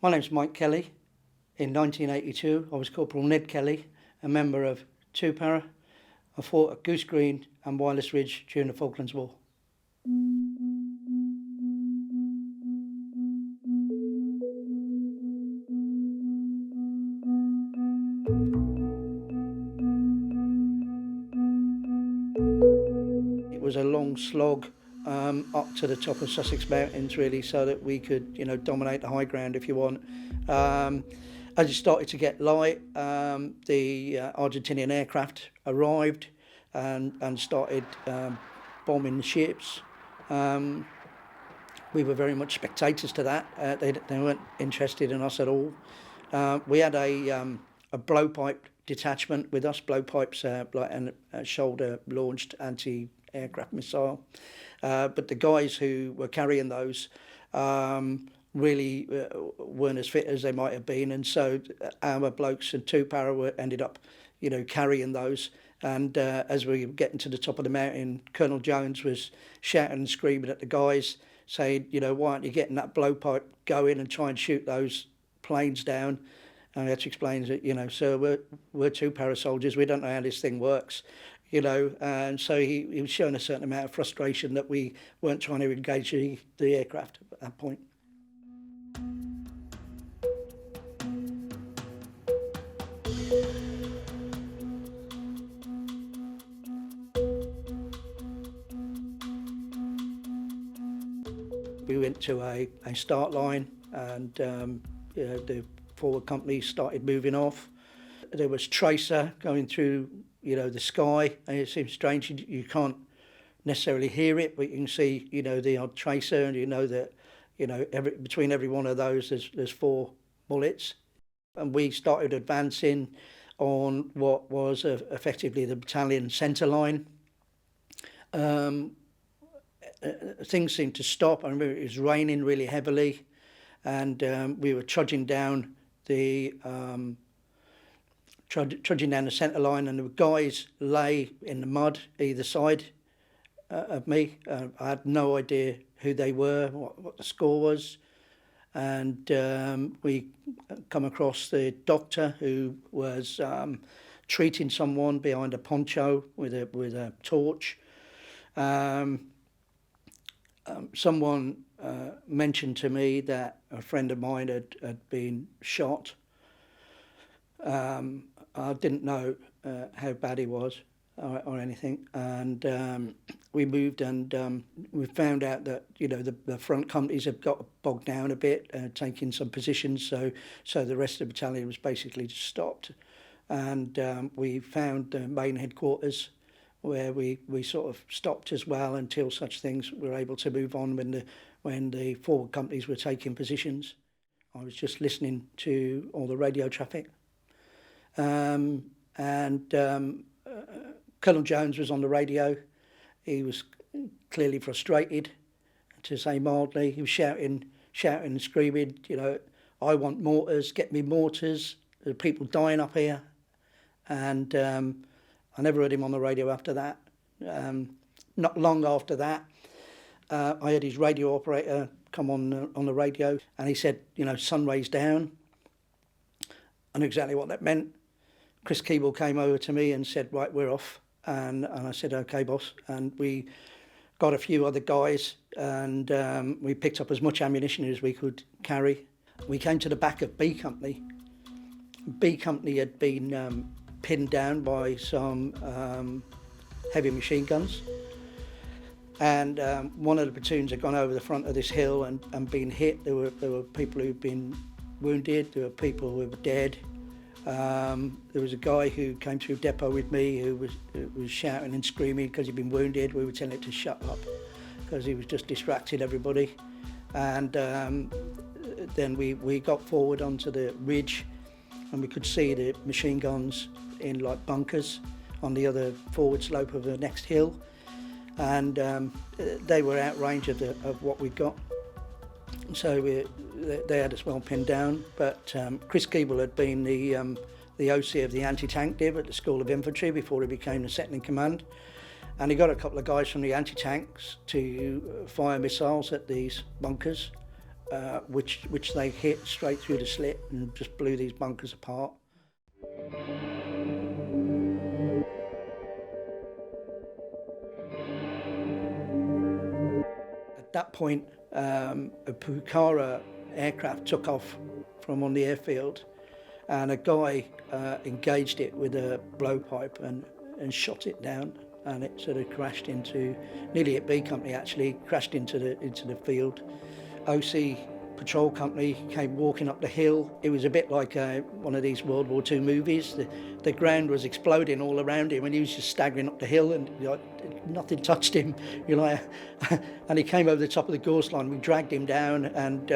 My name's Mike Kelly. In 1982, I was Corporal Ned Kelly, a member of 2 Para. I fought at Goose Green and Wireless Ridge during the Falklands War. It was a long slog up to the top of Sussex Mountains, really, so that we could, dominate the high ground, if you want. As it started to get light, the Argentinian aircraft arrived and started bombing the ships. We were very much spectators to that. They weren't interested in us at all. We had a blowpipe detachment with us, blowpipes and a shoulder-launched anti-aircraft missile. But the guys who were carrying those really weren't as fit as they might have been, and so our blokes and 2 Para ended up, carrying those. And as we were getting to the top of the mountain, Colonel Jones was shouting and screaming at the guys, saying, why aren't you getting that blowpipe going and try and shoot those planes down? And we had to explain that, so we're 2 Para soldiers, we don't know how this thing works, and so he was showing a certain amount of frustration that we weren't trying to engage the aircraft at that point. We went to a start line, and the forward company started moving off. There was tracer going through, the sky, and it seems strange. You can't necessarily hear it, but you can see, the odd tracer, and that, between every one of those, there's 4 bullets. And we started advancing on what was effectively the battalion centre line. Things seemed to stop. I remember it was raining really heavily, and we were trudging down the centre line, and the guys lay in the mud either side of me. I had no idea who they were, what the score was, and we come across the doctor who was treating someone behind a poncho with a torch. Someone mentioned to me that a friend of mine had been shot. I didn't know how bad he was or anything, and we moved, and we found out that the front companies had got bogged down a bit, taking some positions, so the rest of the battalion was basically just stopped, and we found the main headquarters, where we sort of stopped as well until such things were able to move on when the forward companies were taking positions. I was just listening to all the radio traffic. And Colonel Jones was on the radio. He was clearly frustrated, to say mildly. He was shouting and screaming, I want mortars, get me mortars, there are people dying up here. And I never heard him on the radio after that. Not long after that, I heard his radio operator come on the radio, and he said, sun rays down. I knew exactly what that meant. Chris Keeble came over to me and said, right, we're off. And I said, okay, boss. And we got a few other guys, and we picked up as much ammunition as we could carry. We came to the back of B Company. B Company had been pinned down by some heavy machine guns, and one of the platoons had gone over the front of this hill and been hit. There were people who'd been wounded, there were people who were dead. There was a guy who came through depot with me who was shouting and screaming because he'd been wounded. We were telling him to shut up because he was just distracting everybody. And then we got forward onto the ridge, and we could see the machine guns in like bunkers on the other forward slope of the next hill, and they were out range of what we'd got. So they had us well pinned down, but Chris Keeble had been the OC of the anti-tank div at the School of Infantry before he became the second in command, and he got a couple of guys from the anti-tanks to fire missiles at these bunkers, which they hit straight through the slit and just blew these bunkers apart. At that point, a Pucara aircraft took off from on the airfield, and a guy engaged it with a blowpipe and shot it down, and it sort of crashed into, nearly at B Company actually, crashed into the field. OC patrol company came walking up the hill. It was a bit like one of these World War II movies. The ground was exploding all around him, and he was just staggering up the hill, and nothing touched him. And he came over the top of the gorse line. We dragged him down, and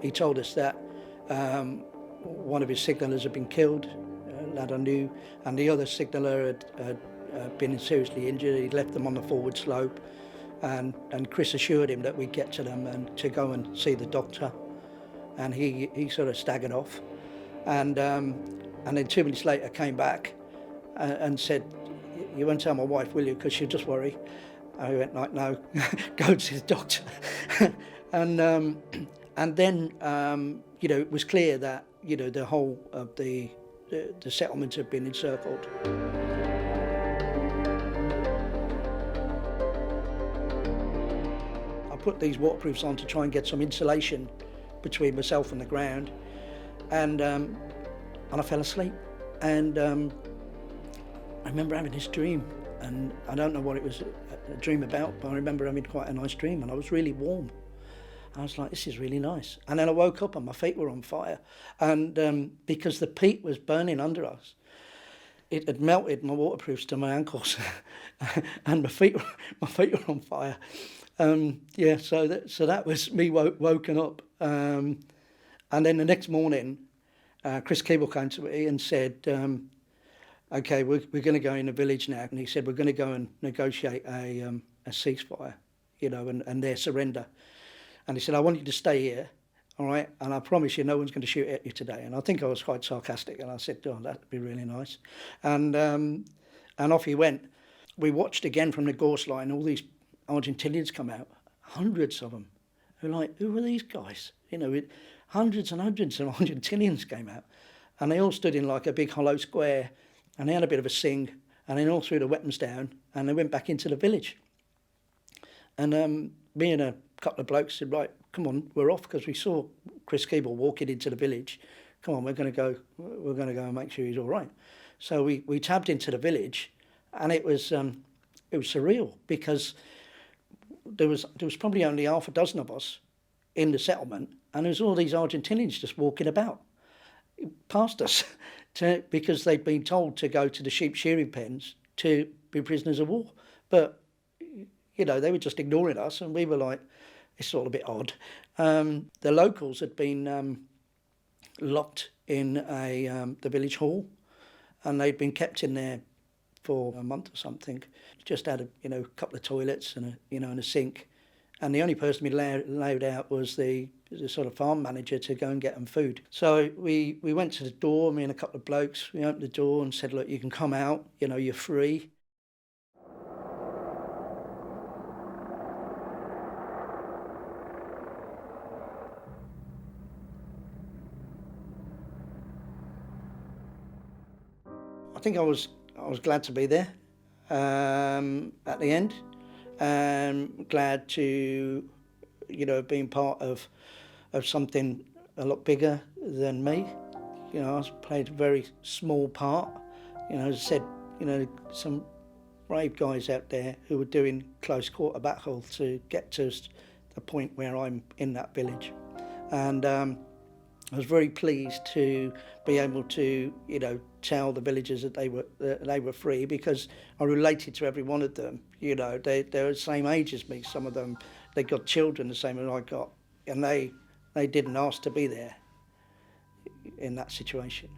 he told us that one of his signallers had been killed, a lad I knew, and the other signaller had been seriously injured. He'd left them on the forward slope. And Chris assured him that we'd get to them and to go and see the doctor, and he sort of staggered off, and then 2 minutes later came back and said, "You won't tell my wife, will you? Because she'll just worry." I went like, "No, go and see the doctor." and then it was clear that the whole of the settlement had been encircled. Put these waterproofs on to try and get some insulation between myself and the ground, and I fell asleep, and I remember having this dream, and I don't know what it was a dream about, but I remember having quite a nice dream, and I was really warm. I was like, this is really nice. And then I woke up and my feet were on fire, and because the peat was burning under us, it had melted my waterproofs to my ankles, and my feet were on fire. So that was me woken up. And then the next morning, Chris Keeble came to me and said, okay, we're going to go in the village now. And he said, we're going to go and negotiate a ceasefire, and their surrender. And he said, I want you to stay here, all right? And I promise you no one's going to shoot at you today. And I think I was quite sarcastic. And I said, oh, that'd be really nice. And off he went. We watched again from the gorse line, all these Argentinians come out, hundreds of them. We're like, who are these guys? Hundreds and hundreds of Argentinians came out, and they all stood in like a big hollow square, and they had a bit of a sing, and then all threw the weapons down, and they went back into the village. And me and a couple of blokes said, right, come on, we're off, because we saw Chris Keeble walking into the village. Come on, we're going to go and make sure he's all right. So we tabbed into the village, and it was surreal, because there was probably only half a dozen of us in the settlement, and there was all these Argentinians just walking about past us because they'd been told to go to the sheep shearing pens to be prisoners of war. But, they were just ignoring us, and we were like, it's all a bit odd. The locals had been locked in the village hall, and they'd been kept in there for a month or something. Just had a couple of toilets and a sink, and the only person we allowed out was the sort of farm manager to go and get them food. So we went to the door, me and a couple of blokes. We opened the door and said, look, you can come out. You're free. I think I was glad to be there. At the end, glad to, have been part of something a lot bigger than me. I played a very small part. As I said, some brave guys out there who were doing close quarter battle to get to the point where I'm in that village. And I was very pleased to be able to, tell the villagers that they were free, because I related to every one of them. They were the same age as me. Some of them, they got children the same as I got, and they didn't ask to be there in that situation.